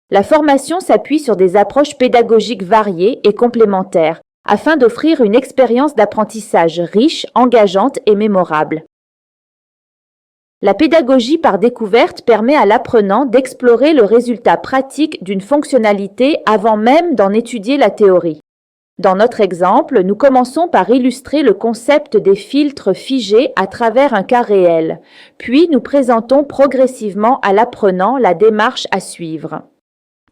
La formation s'appuie sur des approches pédagogiques variées et complémentaires afin d'offrir une expérience d'apprentissage riche, engageante et mémorable. La pédagogie par découverte permet à l'apprenant d'explorer le résultat pratique d'une fonctionnalité avant même d'en étudier la théorie. Dans notre exemple, nous commençons par illustrer le concept des filtres figés à travers un cas réel, puis nous présentons progressivement à l'apprenant la démarche à suivre.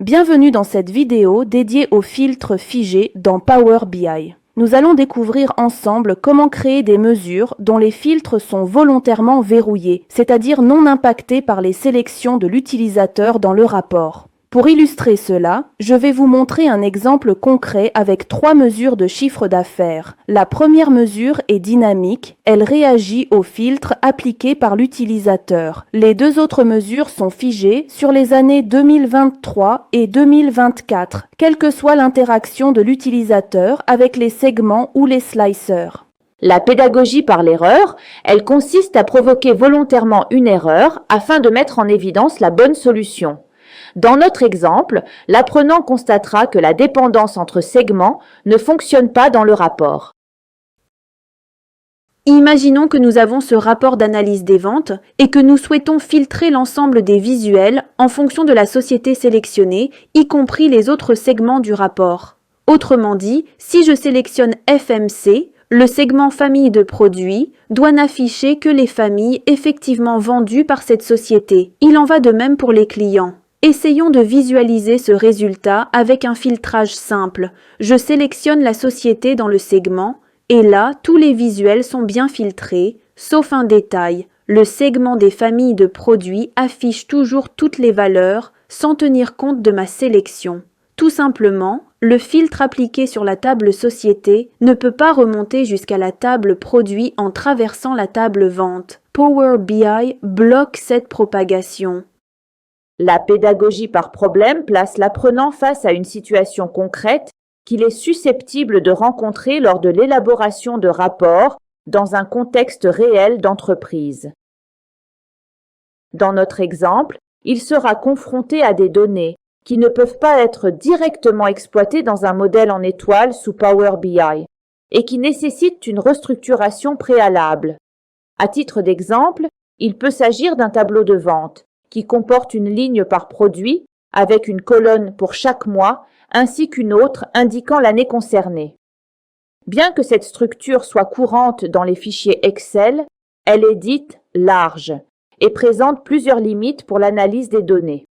Bienvenue dans cette vidéo dédiée aux filtres figés dans Power BI. Nous allons découvrir ensemble comment créer des mesures dont les filtres sont volontairement verrouillés, c'est-à-dire non impactés par les sélections de l'utilisateur dans le rapport. Pour illustrer cela, je vais vous montrer un exemple concret avec 3 mesures de chiffre d'affaires. La première mesure est dynamique, elle réagit aux filtres appliqués par l'utilisateur. Les 2 autres mesures sont figées sur les années 2023 et 2024, quelle que soit l'interaction de l'utilisateur avec les segments ou les slicers. La pédagogie par l'erreur, elle consiste à provoquer volontairement une erreur afin de mettre en évidence la bonne solution. Dans notre exemple, l'apprenant constatera que la dépendance entre segments ne fonctionne pas dans le rapport. Imaginons que nous avons ce rapport d'analyse des ventes et que nous souhaitons filtrer l'ensemble des visuels en fonction de la société sélectionnée, y compris les autres segments du rapport. Autrement dit, si je sélectionne FMC, le segment famille de produits doit n'afficher que les familles effectivement vendues par cette société. Il en va de même pour les clients. Essayons de visualiser ce résultat avec un filtrage simple. Je sélectionne la société dans le segment et là, tous les visuels sont bien filtrés, sauf un détail. Le segment des familles de produits affiche toujours toutes les valeurs sans tenir compte de ma sélection. Tout simplement, le filtre appliqué sur la table société ne peut pas remonter jusqu'à la table produit en traversant la table vente. Power BI bloque cette propagation. La pédagogie par problème place l'apprenant face à une situation concrète qu'il est susceptible de rencontrer lors de l'élaboration de rapports dans un contexte réel d'entreprise. Dans notre exemple, il sera confronté à des données qui ne peuvent pas être directement exploitées dans un modèle en étoile sous Power BI et qui nécessitent une restructuration préalable. À titre d'exemple, il peut s'agir d'un tableau de vente qui comporte une ligne par produit avec une colonne pour chaque mois ainsi qu'une autre indiquant l'année concernée. Bien que cette structure soit courante dans les fichiers Excel, elle est dite large et présente plusieurs limites pour l'analyse des données.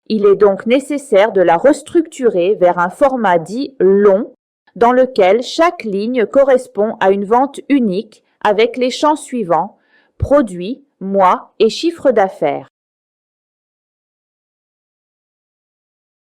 Il est donc nécessaire de la restructurer vers un format dit long dans lequel chaque ligne correspond à une vente unique avec les champs suivants: produit, mois et chiffre d'affaires.